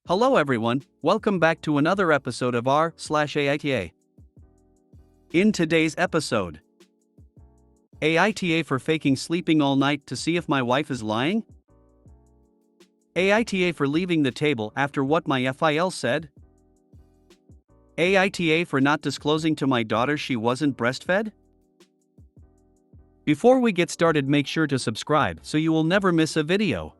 Hello everyone, welcome back to another episode of r/AITA. In today's episode, AITA for faking sleeping all night to see if my wife is lying? AITA for leaving the table after what my FIL said? AITA for not disclosing to my daughter she wasn't breastfed? Before we get started, make sure to subscribe so you will never miss a video.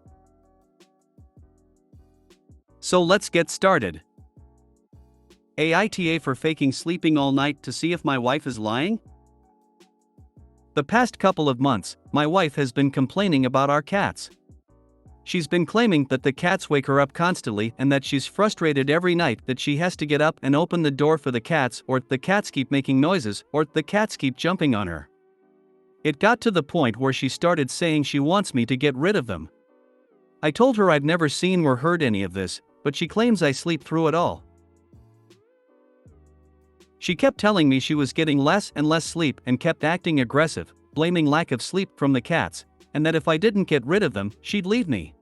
So let's get started. AITA for faking sleeping all night to see if my wife is lying? The past couple of months, my wife has been complaining about our cats. She's been claiming that the cats wake her up constantly and that she's frustrated every night that she has to get up and open the door for the cats, or the cats keep making noises, or the cats keep jumping on her. It got to the point where she started saying she wants me to get rid of them. I told her I've never seen or heard any of this, but she claims I sleep through it all. She kept telling me she was getting less and less sleep and kept acting aggressive, blaming lack of sleep from the cats, and that if I didn't get rid of them, she'd leave me.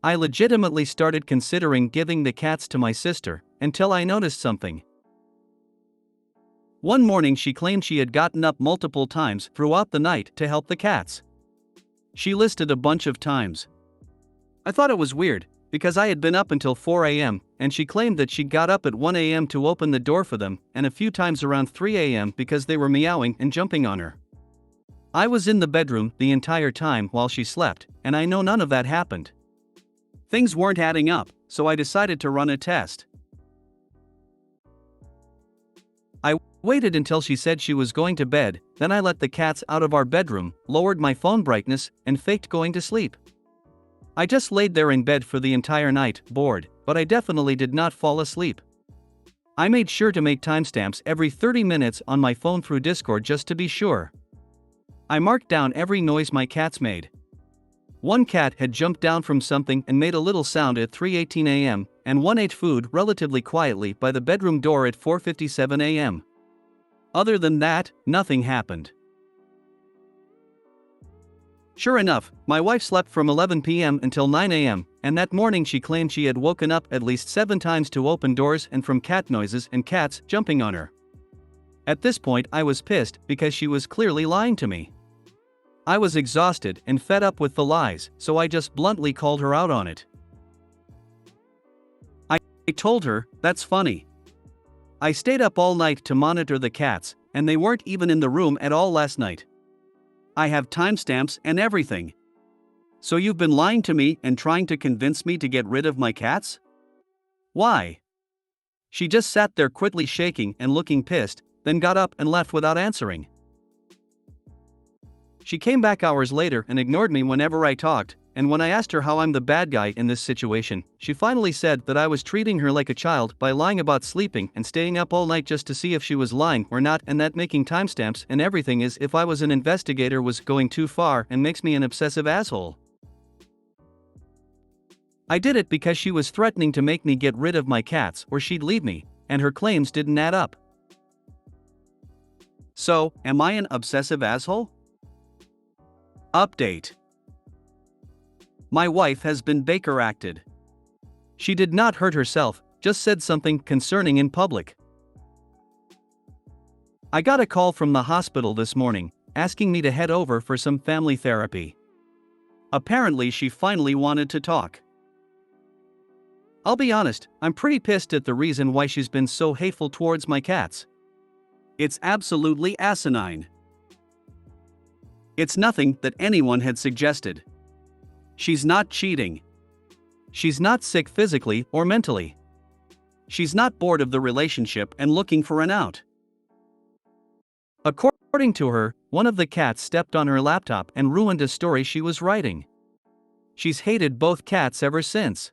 I legitimately started considering giving the cats to my sister, until I noticed something. One morning she claimed she had gotten up multiple times throughout the night to help the cats. She listed a bunch of times. I thought it was weird, because I had been up until 4 a.m., and she claimed that she got up at 1 a.m. to open the door for them, and a few times around 3 a.m. because they were meowing and jumping on her. I was in the bedroom the entire time while she slept, and I know none of that happened. Things weren't adding up, so I decided to run a test. I waited until she said she was going to bed, then I let the cats out of our bedroom, lowered my phone brightness, and faked going to sleep. I just laid there in bed for the entire night, bored, but I definitely did not fall asleep. I made sure to make timestamps every 30 minutes on my phone through Discord just to be sure. I marked down every noise my cats made. One cat had jumped down from something and made a little sound at 3:18 a.m., and one ate food relatively quietly by the bedroom door at 4:57 a.m. Other than that, nothing happened. Sure enough, my wife slept from 11 p.m. until 9 a.m., and that morning she claimed she had woken up at least 7 times to open doors and from cat noises and cats jumping on her. At this point I was pissed because she was clearly lying to me. I was exhausted and fed up with the lies, so I just bluntly called her out on it. I told her, "That's funny. I stayed up all night to monitor the cats, and they weren't even in the room at all last night. I have timestamps and everything. So you've been lying to me and trying to convince me to get rid of my cats? Why?" She just sat there quickly shaking and looking pissed, then got up and left without answering. She came back hours later and ignored me whenever I talked, and when I asked her how I'm the bad guy in this situation, she finally said that I was treating her like a child by lying about sleeping and staying up all night just to see if she was lying or not, and that making timestamps and everything is if I was an investigator was going too far and makes me an obsessive asshole. I did it because she was threatening to make me get rid of my cats or she'd leave me, and her claims didn't add up. So, am I an obsessive asshole? Update. My wife has been Baker acted. She did not hurt herself, just said something concerning in public. I got a call from the hospital this morning, asking me to head over for some family therapy. Apparently she finally wanted to talk. I'll be honest, I'm pretty pissed at the reason why she's been so hateful towards my cats. It's absolutely asinine. It's nothing that anyone had suggested. She's not cheating. She's not sick physically or mentally. She's not bored of the relationship and looking for an out. According to her, one of the cats stepped on her laptop and ruined a story she was writing. She's hated both cats ever since.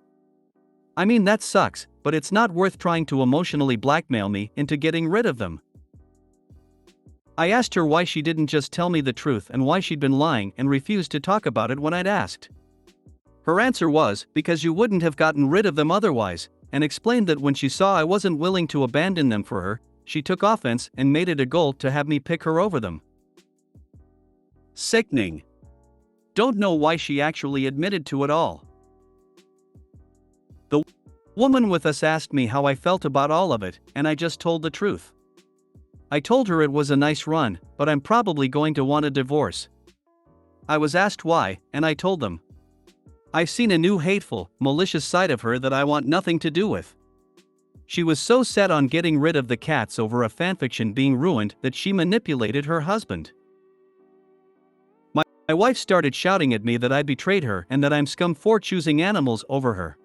I mean, that sucks, but it's not worth trying to emotionally blackmail me into getting rid of them. I asked her why she didn't just tell me the truth and why she'd been lying and refused to talk about it when I'd asked. Her answer was, because you wouldn't have gotten rid of them otherwise, and explained that when she saw I wasn't willing to abandon them for her, she took offense and made it a goal to have me pick her over them. Sickening. Don't know why she actually admitted to it all. The woman with us asked me how I felt about all of it, and I just told the truth. I told her it was a nice run, but I'm probably going to want a divorce. I was asked why, and I told them. I've seen a new hateful, malicious side of her that I want nothing to do with. She was so set on getting rid of the cats over a fanfiction being ruined that she manipulated her husband. My wife started shouting at me that I betrayed her and that I'm scum for choosing animals over her.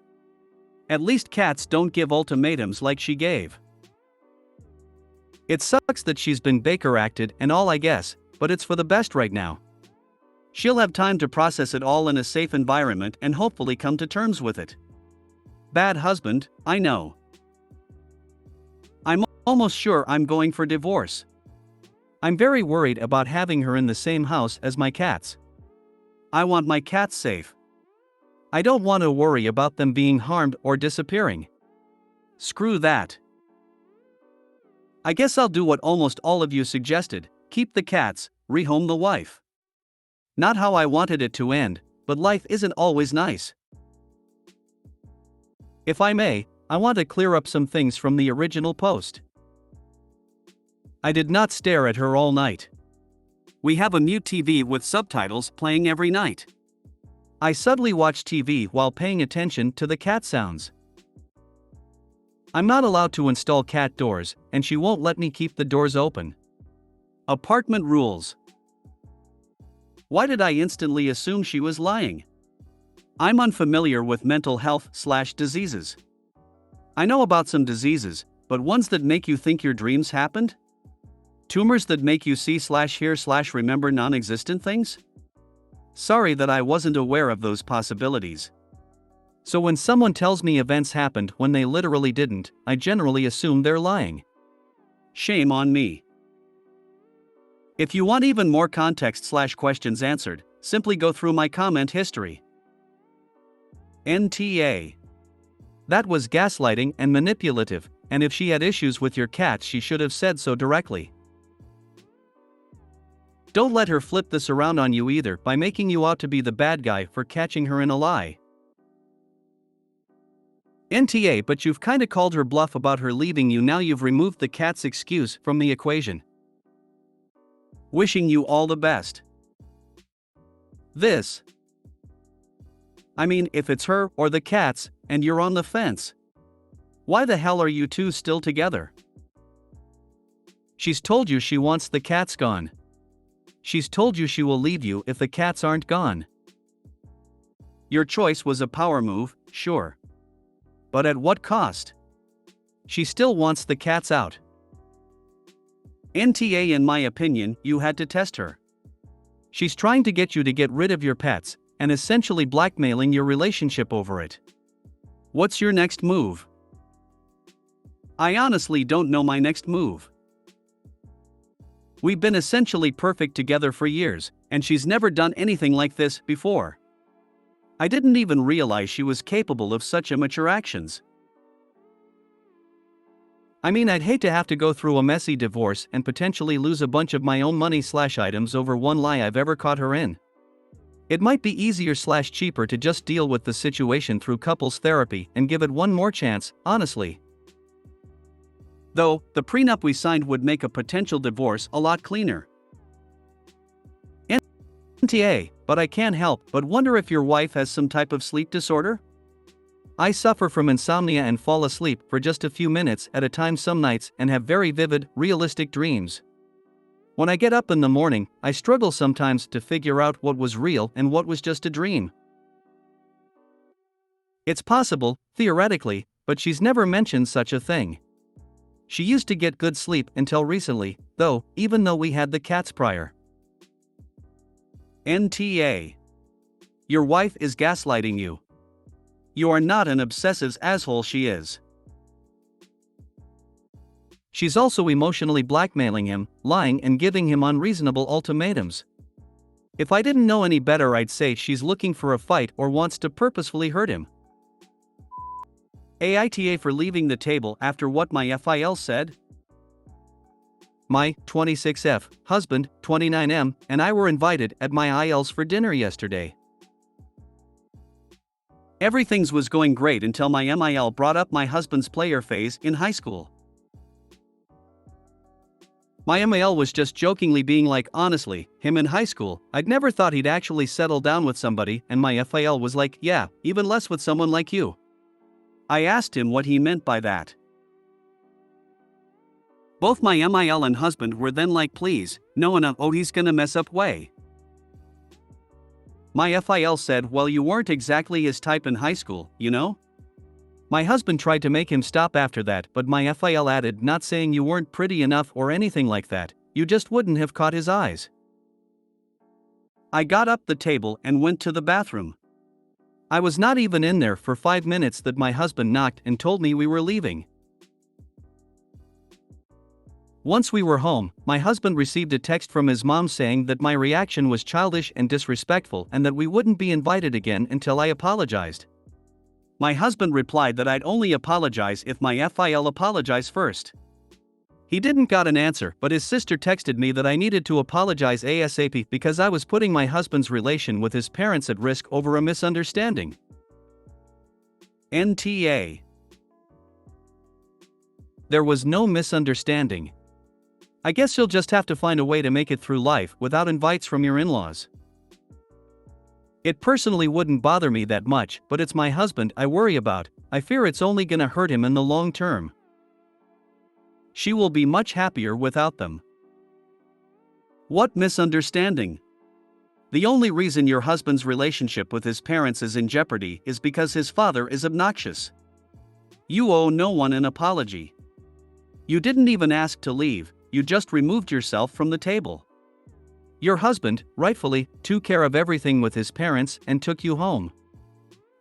At least cats don't give ultimatums like she gave. It sucks that she's been Baker acted and all, I guess, but it's for the best right now. She'll have time to process it all in a safe environment and hopefully come to terms with it. Bad husband, I know. I'm almost sure I'm going for divorce. I'm very worried about having her in the same house as my cats. I want my cats safe. I don't want to worry about them being harmed or disappearing. Screw that. I guess I'll do what almost all of you suggested, keep the cats, rehome the wife. Not how I wanted it to end, but life isn't always nice. If I may, I want to clear up some things from the original post. I did not stare at her all night. We have a mute TV with subtitles playing every night. I subtly watch TV while paying attention to the cat sounds. I'm not allowed to install cat doors, and she won't let me keep the doors open. Apartment rules. Why did I instantly assume she was lying? I'm unfamiliar with mental health/diseases. I know about some diseases, but ones that make you think your dreams happened? Tumors that make you see/hear/remember non-existent things? Sorry that I wasn't aware of those possibilities. So when someone tells me events happened when they literally didn't, I generally assume they're lying. Shame on me. If you want even more context/questions answered, simply go through my comment history. NTA. That was gaslighting and manipulative, and if she had issues with your cat, she should have said so directly. Don't let her flip this around on you either by making you out to be the bad guy for catching her in a lie. NTA, but you've kinda called her bluff about her leaving you. Now you've removed the cat's excuse from the equation. Wishing you all the best. I mean, if it's her or the cats, and you're on the fence, why the hell are you two still together? She's told you she wants the cats gone. She's told you she will leave you if the cats aren't gone. Your choice was a power move, sure. But at what cost? She still wants the cats out. NTA, in my opinion, you had to test her. She's trying to get you to get rid of your pets, and essentially blackmailing your relationship over it. What's your next move? I honestly don't know my next move. We've been essentially perfect together for years, and she's never done anything like this before. I didn't even realize she was capable of such immature actions. I mean, I'd hate to have to go through a messy divorce and potentially lose a bunch of my own money/items over one lie I've ever caught her in. It might be easier/cheaper to just deal with the situation through couples therapy and give it one more chance, honestly. Though, the prenup we signed would make a potential divorce a lot cleaner. NTA, but I can't help but wonder if your wife has some type of sleep disorder? I suffer from insomnia and fall asleep for just a few minutes at a time some nights and have very vivid, realistic dreams. When I get up in the morning, I struggle sometimes to figure out what was real and what was just a dream. It's possible, theoretically, but she's never mentioned such a thing. She used to get good sleep until recently, though, even though we had the cats prior. NTA. Your wife is gaslighting you. You are not an obsessive asshole she is. She's also emotionally blackmailing him, lying and giving him unreasonable ultimatums. If I didn't know any better, I'd say she's looking for a fight or wants to purposefully hurt him. AITA for leaving the table after what my FIL said? My 26F husband, 29M, and I were invited at my ILs for dinner yesterday. Everything was going great until my MIL brought up my husband's player phase in high school. My MIL was just jokingly being like, honestly, him in high school, I'd never thought he'd actually settle down with somebody, and my FIL was like, yeah, even less with someone like you. I asked him what he meant by that. Both my MIL and husband were then like, please, no, he's gonna mess up way. My FIL said, well, you weren't exactly his type in high school, you know? My husband tried to make him stop after that, but my FIL added, not saying you weren't pretty enough or anything like that, you just wouldn't have caught his eyes. I got up the table and went to the bathroom. I was not even in there for 5 minutes that my husband knocked and told me we were leaving. Once we were home, my husband received a text from his mom saying that my reaction was childish and disrespectful and that we wouldn't be invited again until I apologized. My husband replied that I'd only apologize if my FIL apologized first. He didn't got an answer, but his sister texted me that I needed to apologize ASAP because I was putting my husband's relation with his parents at risk over a misunderstanding. NTA. There was no misunderstanding. I guess you'll just have to find a way to make it through life without invites from your in-laws. It personally wouldn't bother me that much, but it's my husband I worry about. I fear it's only gonna hurt him in the long term. She will be much happier without them. What misunderstanding? The only reason your husband's relationship with his parents is in jeopardy is because his father is obnoxious. You owe no one an apology. You didn't even ask to leave, you just removed yourself from the table. Your husband, rightfully, took care of everything with his parents and took you home.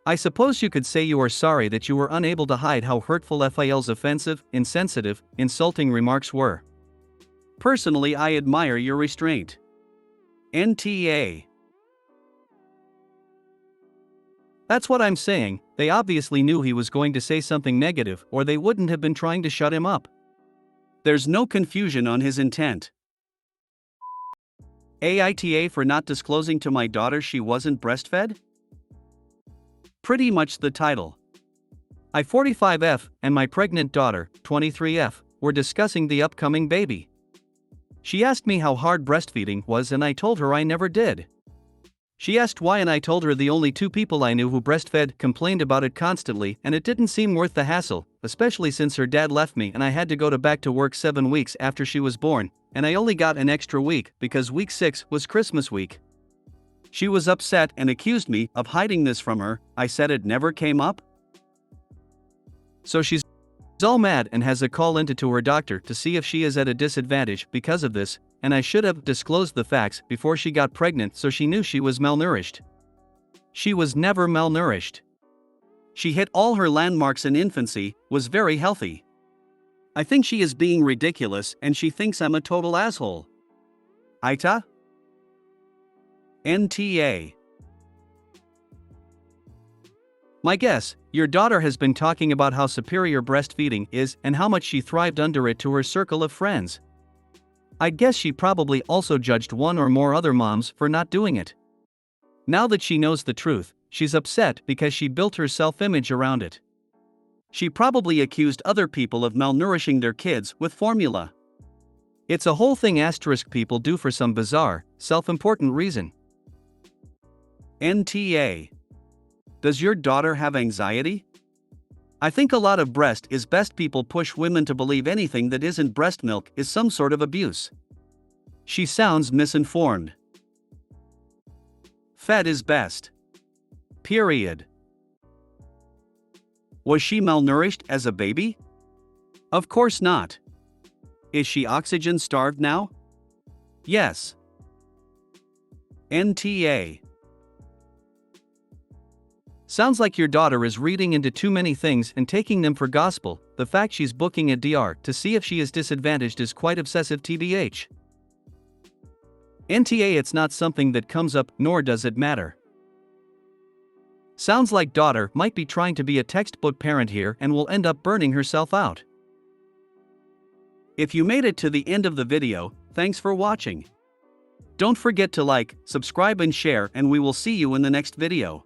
I suppose you could say you are sorry that you were unable to hide how hurtful FIL's offensive, insensitive, insulting remarks were. Personally, I admire your restraint. NTA. That's what I'm saying, they obviously knew he was going to say something negative or they wouldn't have been trying to shut him up. There's no confusion on his intent. AITA for not disclosing to my daughter she wasn't breastfed? Pretty much the title. I 45F and my pregnant daughter, 23F, were discussing the upcoming baby. She asked me how hard breastfeeding was and I told her I never did. She asked why and I told her the only 2 people I knew who breastfed complained about it constantly and it didn't seem worth the hassle, especially since her dad left me and I had to go back to work 7 weeks after she was born, and I only got an extra week because week 6 was Christmas week. She was upset and accused me of hiding this from her. I said it never came up. So she's all mad and has a call into to her doctor to see if she is at a disadvantage because of this, and I should have disclosed the facts before she got pregnant so she knew she was malnourished. She was never malnourished. She hit all her landmarks in infancy, was very healthy. I think she is being ridiculous and she thinks I'm a total asshole. AITA? NTA. My guess, your daughter has been talking about how superior breastfeeding is and how much she thrived under it to her circle of friends. I guess she probably also judged one or more other moms for not doing it. Now that she knows the truth, she's upset because she built her self-image around it. She probably accused other people of malnourishing their kids with formula. It's a whole thing asterisk people do for some bizarre, self-important reason. NTA. Does your daughter have anxiety? I think a lot of breast is best people push women to believe anything that isn't breast milk is some sort of abuse. She sounds misinformed. Fed is best. Period. Was she malnourished as a baby? Of course not. Is she oxygen starved now? Yes. NTA. Sounds like your daughter is reading into too many things and taking them for gospel. The fact she's booking a DR to see if she is disadvantaged is quite obsessive tbh. NTA. It's not something that comes up, nor does it matter. Sounds like daughter might be trying to be a textbook parent here and will end up burning herself out. If you made it to the end of the video, thanks for watching. Don't forget to like, subscribe and share, and we will see you in the next video.